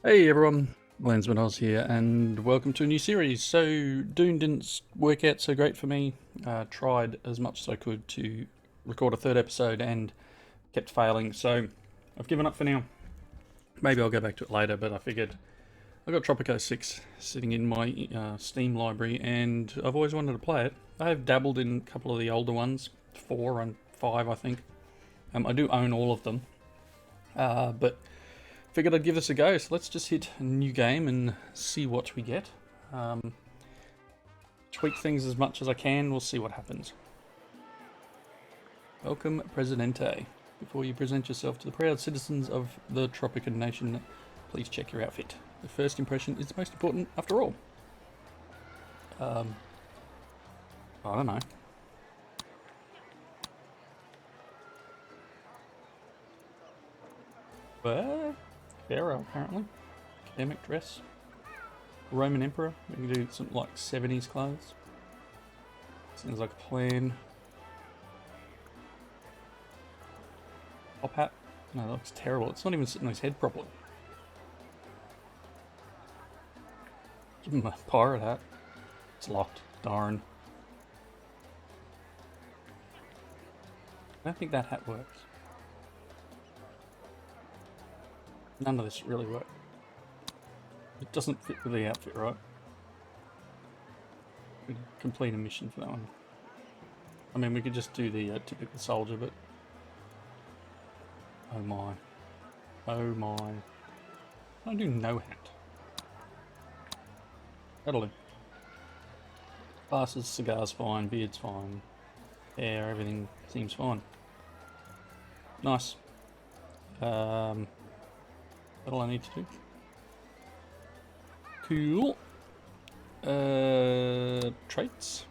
Hey everyone, Landsman Oz here, and welcome to a new series. So, Dune didn't work out so great for me. Tried as much as I could to record a third episode and kept failing, so I've given up for now. Maybe I'll go back to it later, but I figured I've got Tropico 6 sitting in my Steam library, and I've always wanted to play it. I have dabbled in a couple of the older ones, 4 and 5 I think. I do own all of them, but figured I'd give this a go, so let's just hit a new game and see what we get. Tweak things as much as I can, we'll see what happens. Welcome, Presidente. Before you present yourself to the proud citizens of the Tropican nation, please check your outfit. The first impression is the most important after all. I don't know. Well, Pharaoh, apparently. Academic dress. Roman Emperor. We can do some like 70s clothes. Sounds like a plan. Top hat. No, that looks terrible. It's not even sitting on his head properly. Give him a pirate hat. It's locked. Darn. I don't think that hat works. None of this really works. It doesn't fit with the outfit, right? We could complete a mission for that one. I mean, we could just do the typical soldier, but... Oh my. Oh my. I do no hat. That'll do. Glasses, cigars fine, beard's fine. Hair, everything seems fine. Nice. That's all I need to do. Cool. Traits.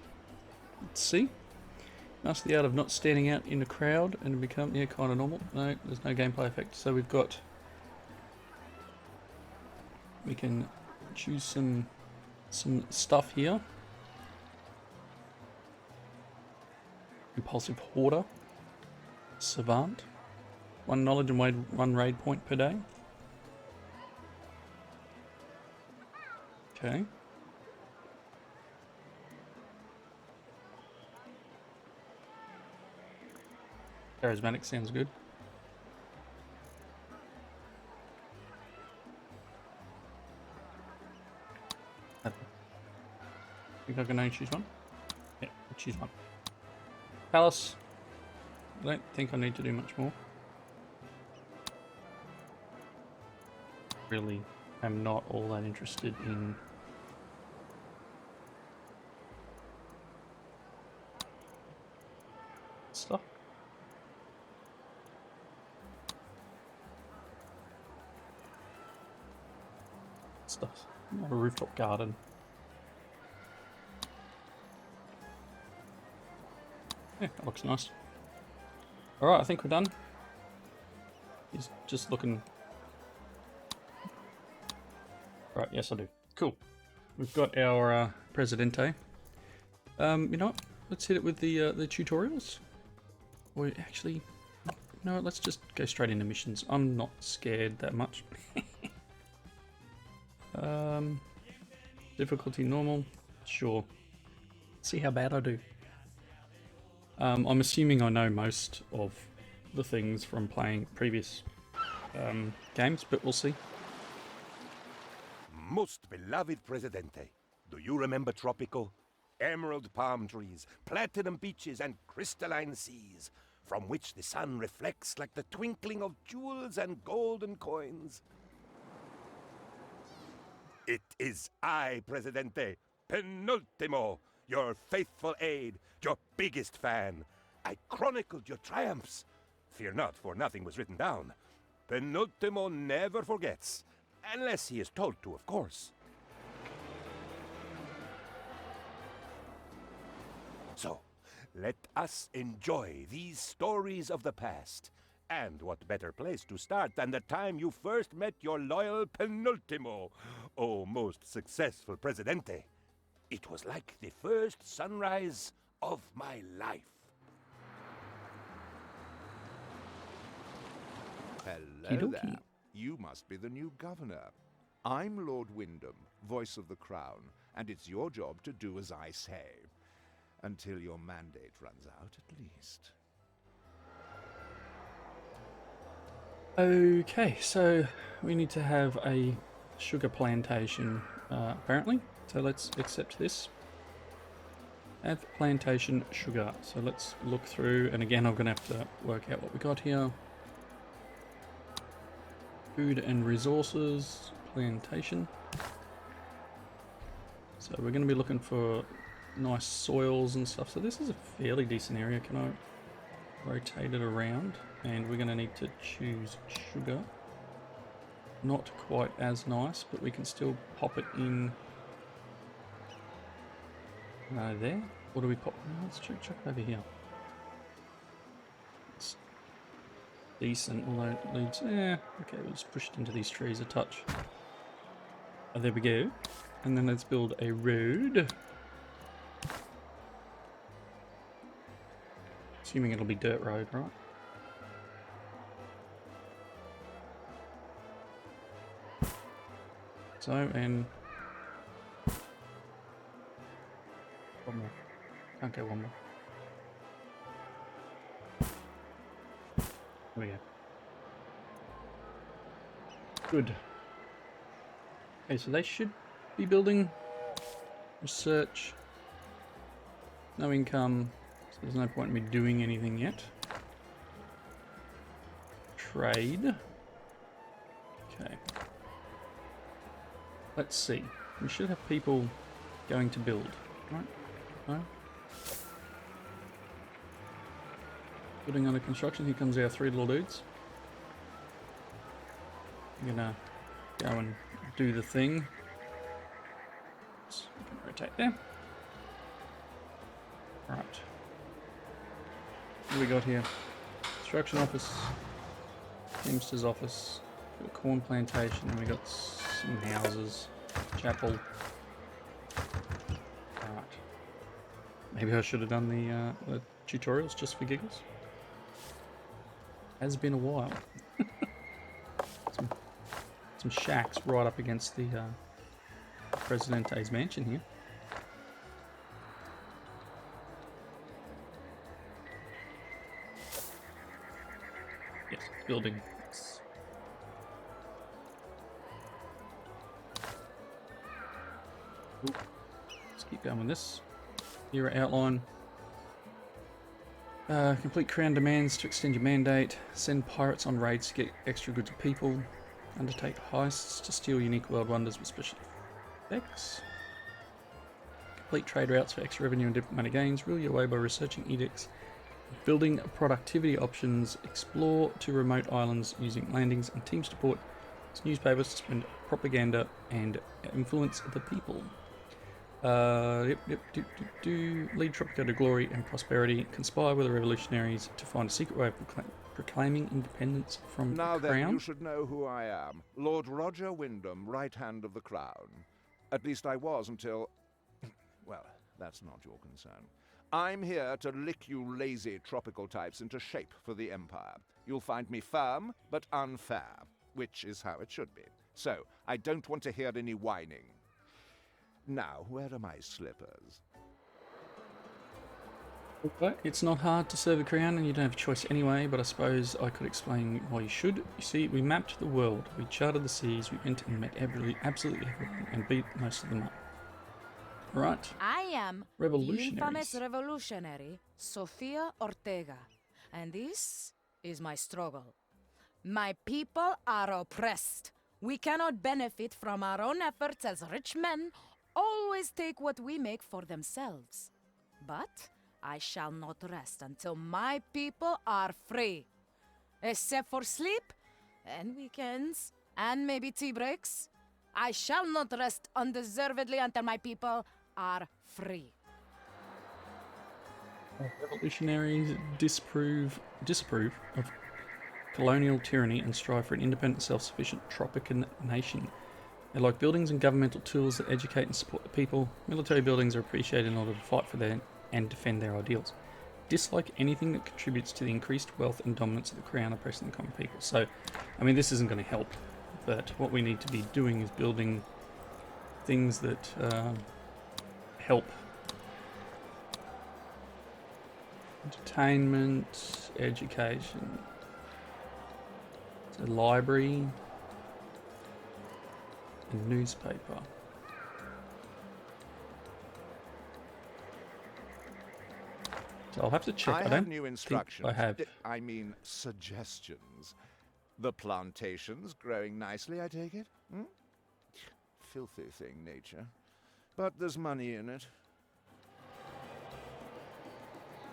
Let's see. Master the art of not standing out in a crowd and become, yeah, kind of normal. No, there's no gameplay effect. So we can choose some stuff here. Impulsive Hoarder. Savant. 1 knowledge and 1 raid point per day. Okay. Charismatic sounds good. I think I can only choose one. Yeah, I'll choose one. Palace. I don't think I need to do much more. Really am not all that interested in stuff. Not a rooftop garden. Yeah, that looks nice. Alright, I think we're done. He's just looking... Right, yes I do. Cool. We've got our Presidente. You know what? Let's hit it with the tutorials. Or actually, no, let's just go straight into missions. I'm not scared that much. Difficulty normal. Sure. See how bad I do. I'm assuming I know most of the things from playing previous games, but we'll see. Most beloved Presidente, do you remember Tropico? Emerald palm trees, platinum beaches, and crystalline seas, from which the sun reflects like the twinkling of jewels and golden coins. It is I, Presidente, Penultimo, your faithful aide, your biggest fan. I chronicled your triumphs. Fear not, for nothing was written down. Penultimo never forgets, unless he is told to, of course. So, let us enjoy these stories of the past. And what better place to start than the time you first met your loyal Penultimo, oh most successful Presidente. It was like the first sunrise of my life. Hello there. You must be the new governor. I'm Lord Wyndham, voice of the Crown, and it's your job to do as I say. Until your mandate runs out, at least. Okay, so we need to have a sugar plantation, apparently. So let's accept this. Have plantation sugar. So let's look through, and again I'm going to have to work out what we got here. Food and resources, plantation. So we're going to be looking for nice soils and stuff. So this is a fairly decent area. Can I rotate it around? And we're going to need to choose sugar. Not quite as nice, but we can still pop it in there. Or do we pop? Let's check over here. It's decent, although it leads. Okay, we'll just push it into these trees a touch. Oh, there we go. And then let's build a road. Assuming it'll be dirt road, right? So, and one more. Can't go one more. There we go. Good. Okay, so they should be building. Research. No income. So there's no point in me doing anything yet. Trade. Okay. Let's see. We should have people going to build, right? No? Building under construction. Here comes our three little dudes. I'm gonna go and do the thing. So we can rotate there. Right. What do we got here? Construction office, Teamster's office, got a corn plantation, we got some houses, chapel. Right. Maybe I should have done the tutorials just for giggles. Has been a while. some shacks right up against the Presidente's mansion here. Yes, building. Ooh. Let's keep going with this. Here outline. Complete Crown demands to extend your mandate. Send pirates on raids to get extra goods of people. Undertake heists to steal unique world wonders with special effects. Complete trade routes for extra revenue and diplomatic gains. Rule your way by researching edicts. Building productivity options. Explore to remote islands using landings and team support. Newspapers to spread propaganda and influence the people. Lead Tropico to glory and prosperity. Conspire with the revolutionaries to find a secret way of proclaiming independence from the Crown. Now then, you should know who I am. Lord Roger Wyndham, right hand of the Crown. At least I was until... well, that's not your concern. I'm here to lick you lazy tropical types into shape for the Empire. You'll find me firm, but unfair, which is how it should be. So, I don't want to hear any whining. Now, where are my slippers? Okay. It's not hard to serve a crown and you don't have a choice anyway, but I suppose I could explain why you should. You see, we mapped the world, we charted the seas, we went and met absolutely everyone and beat most of them up. Right. I am the infamous revolutionary Sofia Ortega, and this is my struggle. My people are oppressed. We cannot benefit from our own efforts as rich men always take what we make for themselves. But I shall not rest until my people are free. Except for sleep, and weekends, and maybe tea breaks. I shall not rest undeservedly until my people are free. Revolutionaries disapprove of colonial tyranny and strive for an independent, self-sufficient Tropican nation. They like buildings and governmental tools that educate and support the people. Military buildings are appreciated in order to fight for their and defend their ideals. Dislike anything that contributes to the increased wealth and dominance of the Crown oppressing the common people. So, I mean, this isn't going to help but what we need to be doing is building things that help. Entertainment, education, so library, and newspaper. So I'll have to check. I don't new think instructions. I have. I mean, suggestions. The plantation's growing nicely, I take it? Hmm? Filthy thing, nature. But there's money in it.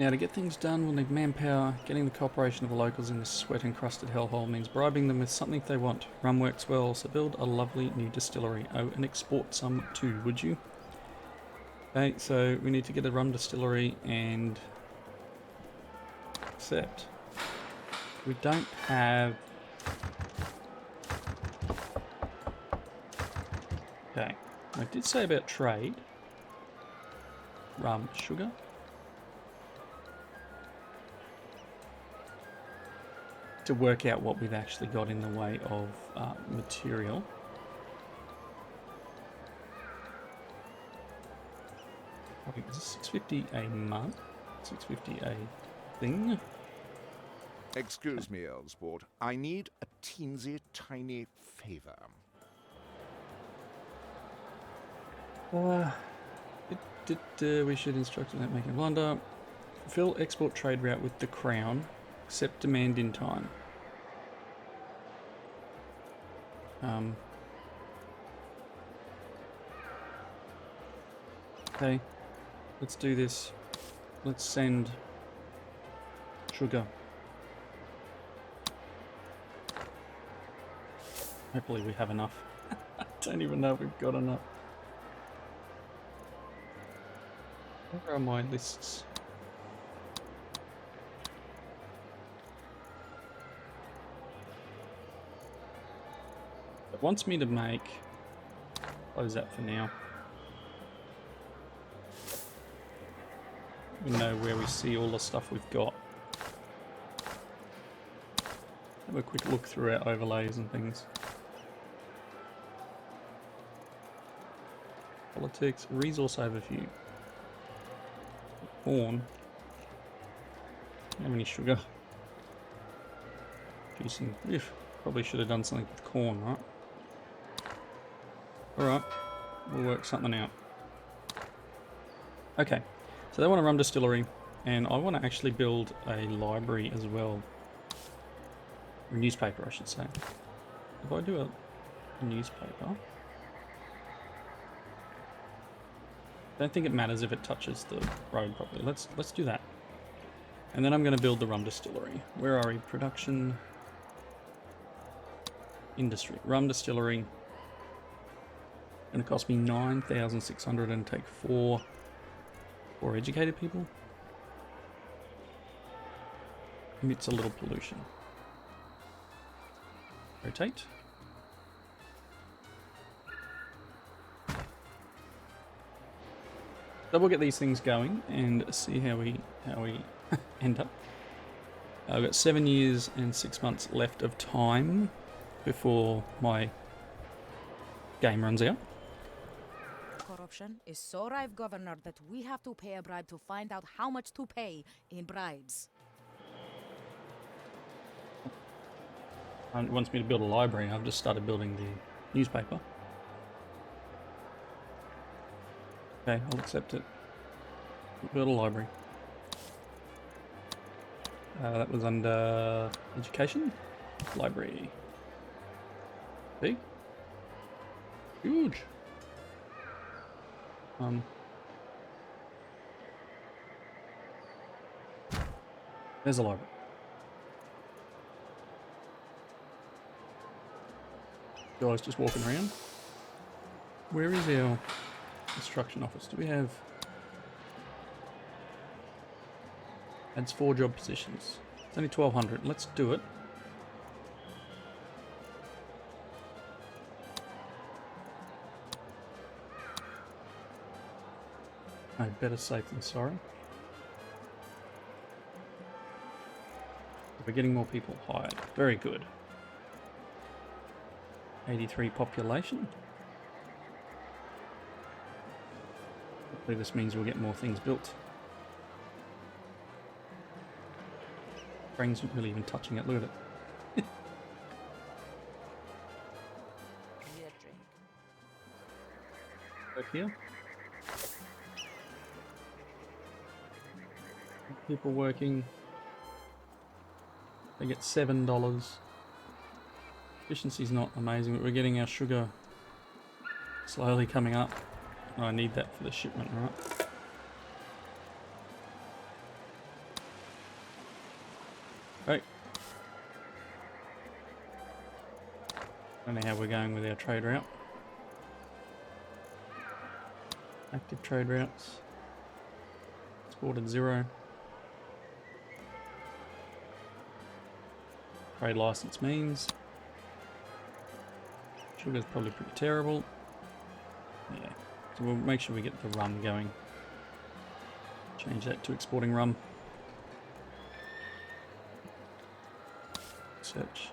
Now, to get things done, we'll need manpower. Getting the cooperation of the locals in this sweat-encrusted hellhole means bribing them with something they want. Rum works well, so build a lovely new distillery. Oh, and export some too, would you? Okay, so we need to get a rum distillery and... Except... we don't have... Okay, I did say about trade. Rum, sugar. To work out what we've actually got in the way of material. I think this is $6.50 a month. $6.50 a thing. Excuse me, old sport. I need a teensy tiny favor. We should instruct them not making a blunder. Fulfill export trade route with the Crown. Accept demand in time. Okay, let's do this. Let's send sugar. Hopefully we have enough. I don't even know if we've got enough. Where are my lists? It wants me to make... close that for now. We know where we see all the stuff we've got. Have a quick look through our overlays and things. Politics, resource overview. Corn. How many sugar? Juicing. Probably should have done something with corn, right? Alright, we'll work something out. Okay, so they want a rum distillery, and I want to actually build a library as well. Or a newspaper, I should say. If I do a newspaper... I don't think it matters if it touches the road properly. Let's do that. And then I'm going to build the rum distillery. Where are we? Production... Industry. Rum distillery... Going to cost me 9,600 and take four educated people. Emits a little pollution. Rotate. So we'll get these things going and see how we end up. I've got 7 years and 6 months left of time before my game runs out. Corruption is so rife, Governor, that we have to pay a bribe to find out how much to pay in bribes. It wants me to build a library. I've just started building the newspaper. Okay, I'll accept it. Build a library. That was under education. Library. Big. Huge. There's a library. Guys just walking around. Where is our construction office? Do we have... Adds 4 job positions. It's only 1,200. Let's do it. No, better safe than sorry. We're getting more people hired. Very good. 83 population. Hopefully this means we'll get more things built. Brain's not really even touching it, look at it. Over here. People working. They get $7. Efficiency's not amazing, but we're getting our sugar slowly coming up. I need that for the shipment, right? Right. I don't know how we're going with our trade route. Active trade routes. Exported 0. Trade license means sugar's probably pretty terrible. Yeah, so we'll make sure we get the rum going. Change that to exporting rum. Research.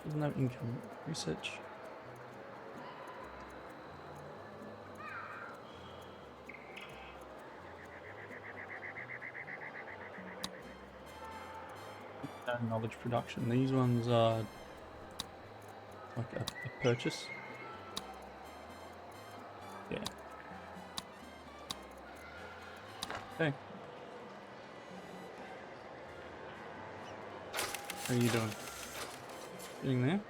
There's no income. Research. Knowledge production. These ones are like a purchase. Yeah. Okay. How are you doing? Getting there?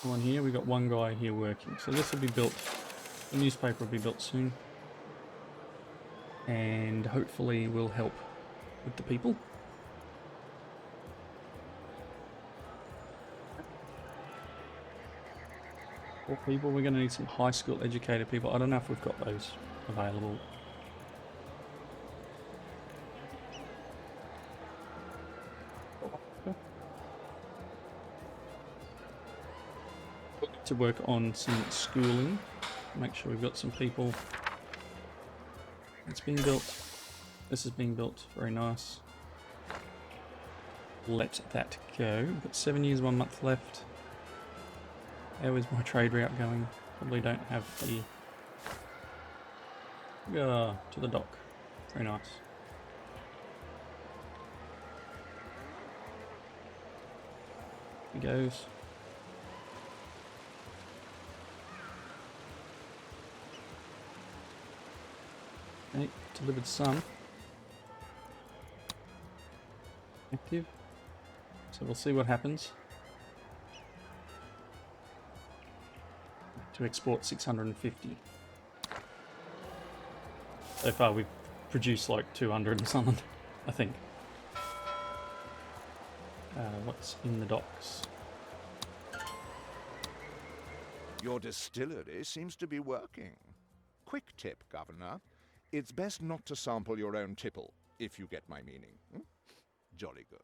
One here, we got one guy here working. So this will be built, the newspaper will be built soon. And hopefully will help with the people. For people, we're going to need some high school educated people. I don't know if we've got those available. To work on some schooling, make sure we've got some people. It's being built. This is being built. Very nice. Let that go. We've got 7 years, 1 month left. How is my trade route going? Probably don't have the... to the dock. Very nice. Here goes. Okay, delivered some. Active. So we'll see what happens. To export 650. So far we've produced like 200 and something, I think. What's in the docks? Your distillery seems to be working. Quick tip, Governor. It's best not to sample your own tipple, if you get my meaning. Jolly good.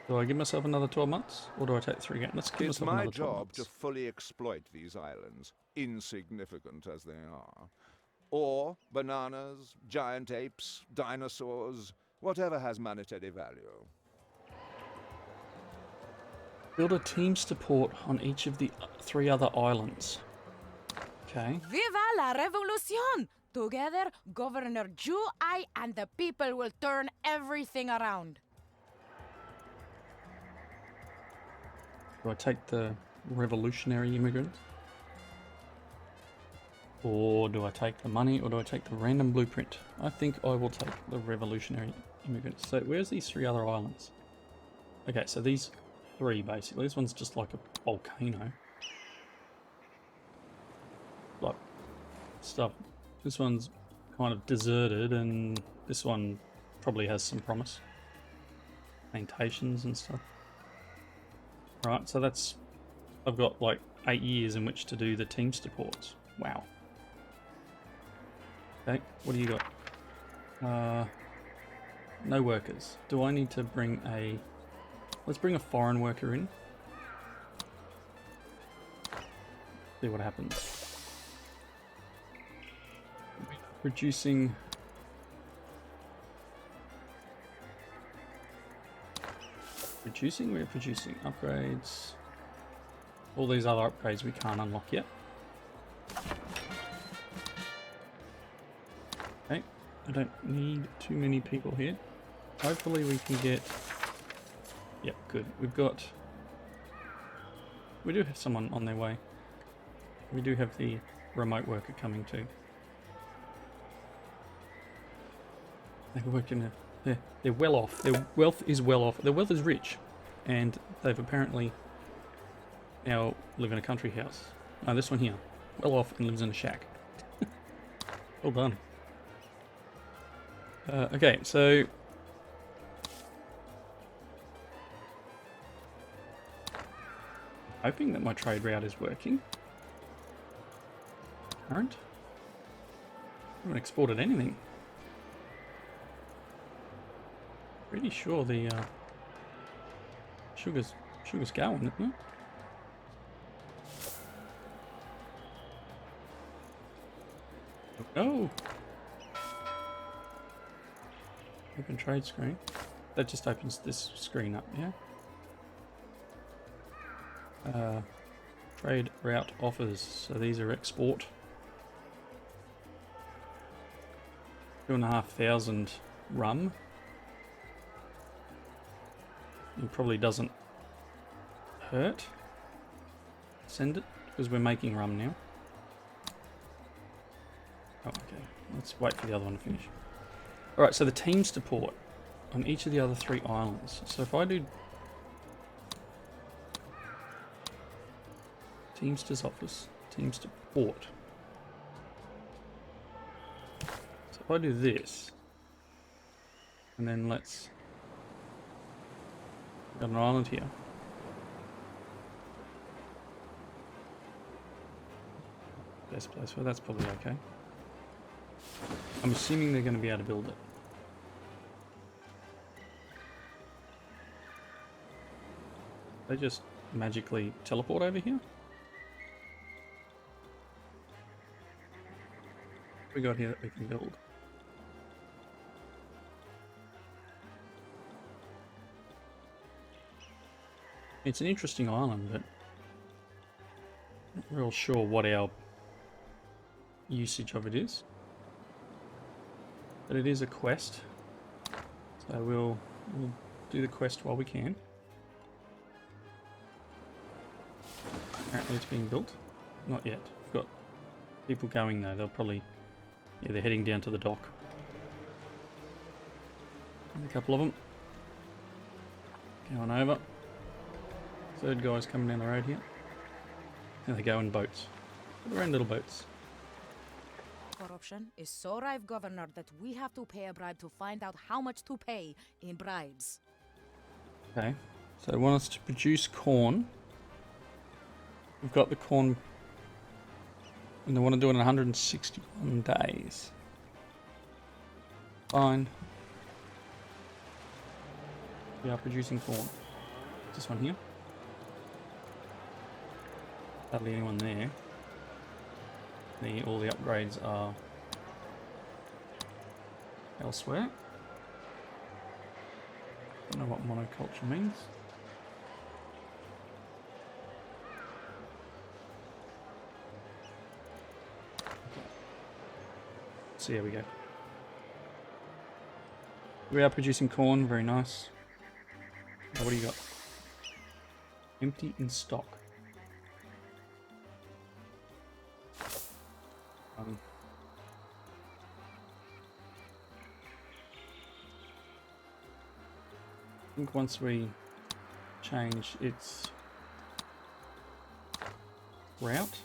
Do I give myself another 12 months? Or do I take 3 again? Let's give It's myself my another 12 job months. to fully exploit these islands, insignificant as they are. Or bananas, giant apes, dinosaurs, whatever has monetary value. Build a Teamster port on each of the 3 other islands. Okay. Viva la revolution! Together, Governor Ju, I, and the people will turn everything around. Do I take the revolutionary immigrants? Or do I take the money, or do I take the random blueprint? I think I will take the revolutionary immigrants. So where's these 3 other islands? Okay, so these 3 basically. This one's just like a volcano. Like stuff. This one's kind of deserted, and this one probably has some promise. Plantations and stuff. Right, so that's... I've got like 8 years in which to do the Teamster ports. Wow. Okay, what do you got? No workers. Do I need to bring a... Let's bring a foreign worker in. See what happens. Producing Producing, we're producing upgrades. All these other upgrades we can't unlock yet. Okay, I don't need too many people here. Hopefully we can get... Yep, good. We do have someone on their way. We do have the remote worker coming too. They work in a... They're well off. Their wealth is well off. Their wealth is rich. And they've apparently now live in a country house. Oh, this one here. Well off and lives in a shack. Well done. Okay, so... hoping that my trade route is working. Current. I haven't exported anything. Pretty sure the sugar's going, isn't it? Oh! Open trade screen. That just opens this screen up, yeah? Trade route offers. So these are export. 2,500 rum. It probably doesn't hurt. Send it, because we're making rum now. Oh, okay. Let's wait for the other one to finish. Alright, so the teams to port on each of the other 3 islands. So if I do Teamster's office, teams to port. So if I do this, and then let's... got an island here. Best place for that's probably okay. I'm assuming they're going to be able to build it. They just magically teleport over here? We got here that we can build. It's an interesting island, but not real sure what our usage of it is. But it is a quest, so we'll do the quest while we can. Apparently it's being built. Not yet. We've got people going though. They'll probably... yeah, they're heading down to the dock. And a couple of them. Going over. Third guy's coming down the road here. And they go in boats. Their own little boats. Corruption is so rife, Governor, that we have to pay a bribe to find out how much to pay in bribes. Okay. So they want us to produce corn. We've got the corn... and they want to do it in 161 days. Fine. We are producing corn. This one here. Hardly anyone there. All the upgrades are elsewhere. Don't know what monoculture means. So here we go. We are producing corn, very nice. Now what do you got? Empty in stock. I think once we change its route,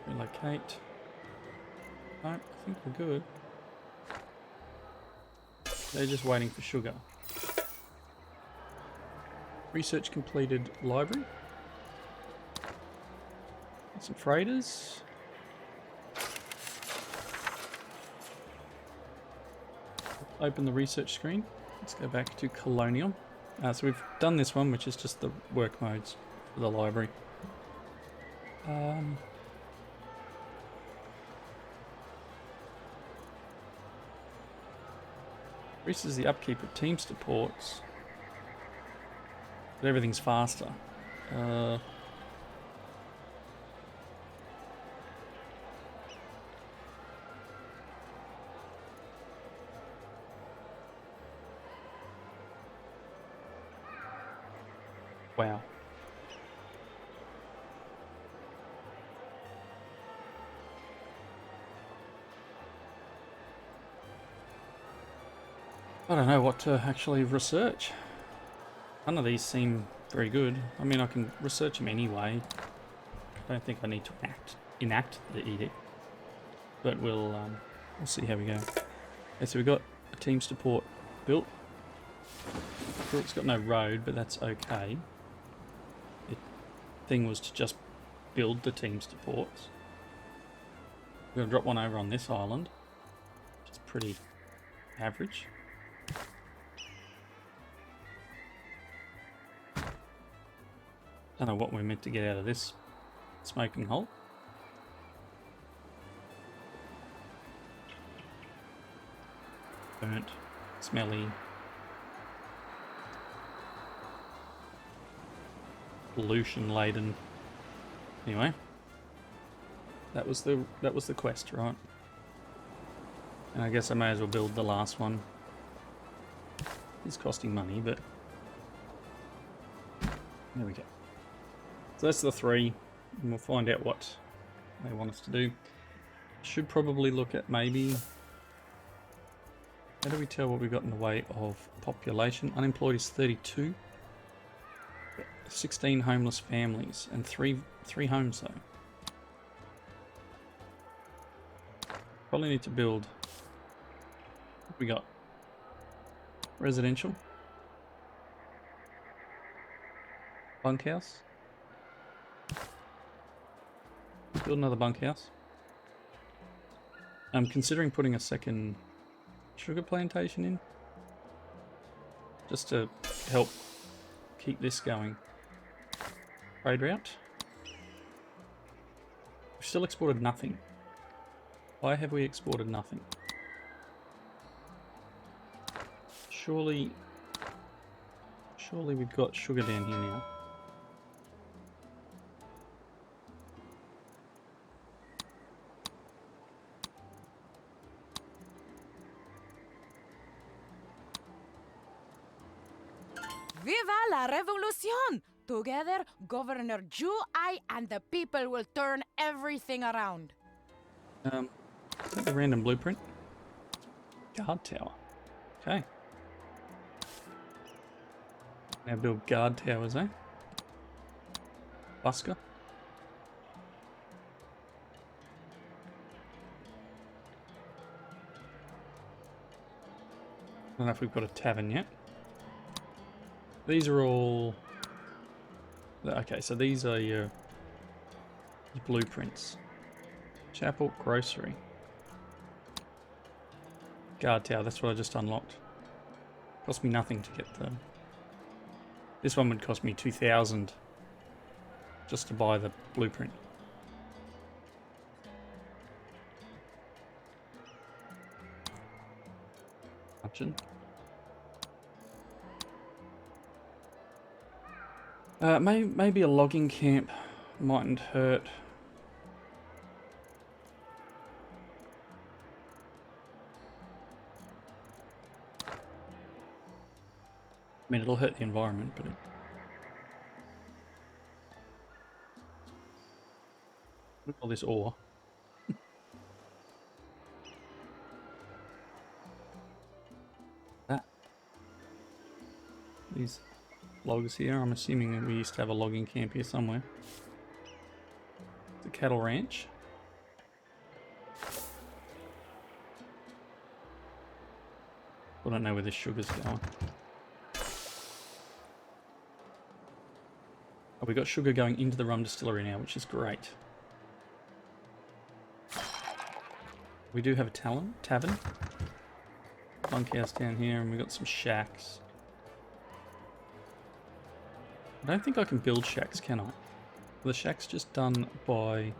relocate. No, I think we're good. They're just waiting for sugar. Research completed library. Some freighters. Open the research screen. Let's go back to Colonial. So we've done this one, which is just the work modes for the library. Increases the upkeep of Teamster ports. But everything's faster. Wow. I don't know what to actually research. None of these seem very good. I mean, I can research them anyway. I don't think I need to enact the edict. But we'll see how we go. Okay, so we've got a Teamster port built. Sure, it's got no road, but that's okay. The thing was to just build the Teamster ports. We're going to drop one over on this island, which is pretty average. Don't know what we're meant to get out of this smoking hole. Burnt, smelly, pollution laden. Anyway, that was the quest, right? And I guess I may as well build the last one. It's costing money, but there we go. So that's the 3, and we'll find out what they want us to do. Should probably look at maybe... How do we tell what we've got in the way of population? Unemployed is 32. 16 homeless families, and three homes though. Probably need to build... What we got? Residential. Bunkhouse. Build another bunkhouse. I'm considering putting a second sugar plantation in. Just to help keep this going. Trade route. We've still exported nothing. Why have we exported nothing? Surely we've got sugar down here now. Viva la revolution! Together, Governor Ju, I, and the people will turn everything around. Is that the random blueprint? Guard tower. Okay. Now build guard towers, eh? Busker. I don't know if we've got a tavern yet. These are all... Okay, so these are your blueprints. Chapel, grocery. Guard tower, that's what I just unlocked. Cost me nothing to get the... This one would cost me 2,000 just to buy the blueprint. Option. Maybe a logging camp mightn't hurt. I mean, it'll hurt the environment, but... Look at all this ore. That. These logs here, I'm assuming that we used to have a logging camp here somewhere. The cattle ranch. I don't know where this sugar's going. Oh, we got sugar going into the rum distillery now, which is great. We do have a tavern. Bunkhouse down here, and we got some shacks. I don't think I can build shacks, can I? The shack's just done by... I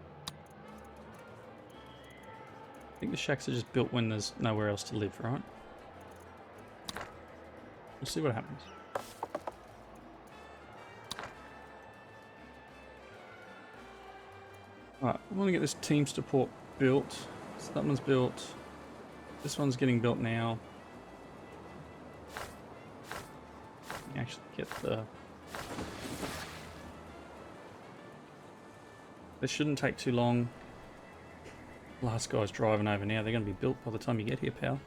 think the shacks are just built when there's nowhere else to live, right? We'll see what happens. Right, I want to get this Teamster port built. So that one's built. This one's getting built now. Actually get the... This shouldn't take too long. Last guy's driving over now. They're going to be built by the time you get here, pal.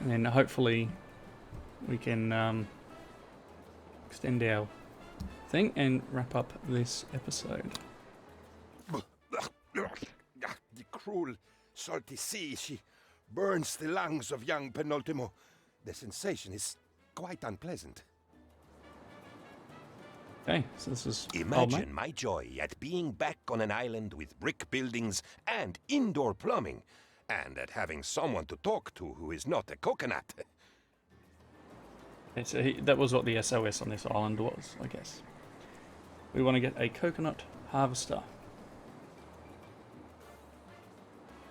And then hopefully we can extend our thing and wrap up this episode. The cruel, salty sea, she burns the lungs of young Penultimo. The sensation is quite unpleasant. Okay, so this is... Imagine my joy at being back on an island with brick buildings and indoor plumbing, and at having someone to talk to who is not a coconut. Okay, so that was what the SOS on this island was, I guess. We want to get a coconut harvester.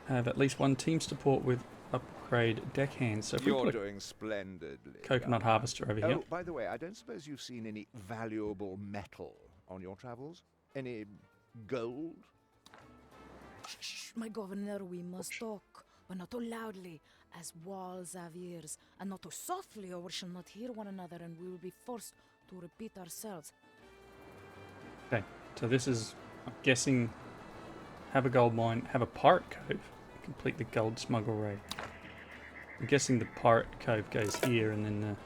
Have at least one Teamster port with upgrade deckhands. So if You're we put doing splendidly. coconut harvester over here. Oh, by the way, I don't suppose you've seen any valuable metal on your travels? Any gold? Shh, my governor, we must talk, but not too loudly, as walls have ears, and not too softly, or we shall not hear one another, and we will be forced to repeat ourselves. Okay, so this is, I'm guessing, have a gold mine, have a pirate cove, complete the gold smuggle raid. I'm guessing the pirate cove goes here, and then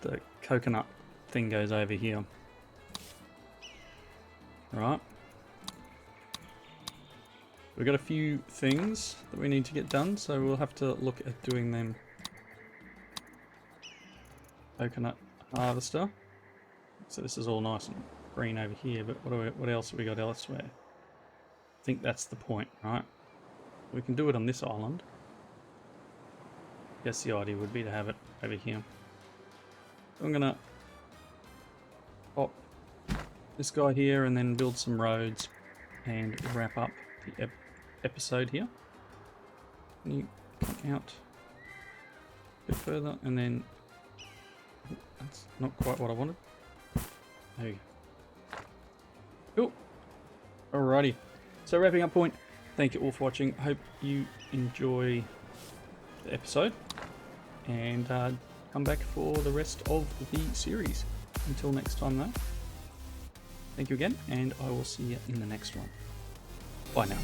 the coconut thing goes over here. Alright. We've got a few things that we need to get done, so we'll have to look at doing them. Coconut harvester. So this is all nice and green over here, but what else have we got elsewhere? I think that's the point, right? We can do it on this island. I guess the idea would be to have it over here. So I'm gonna pop this guy here and then build some roads and wrap up the episode here. Can you come out a bit further and then... That's not quite what I wanted. There you go. Cool. Alrighty. So wrapping up point. Thank you all for watching. Hope you enjoy the episode. And come back for the rest of the series. Until next time though. Thank you again, and I will see you in the next one. Bye now.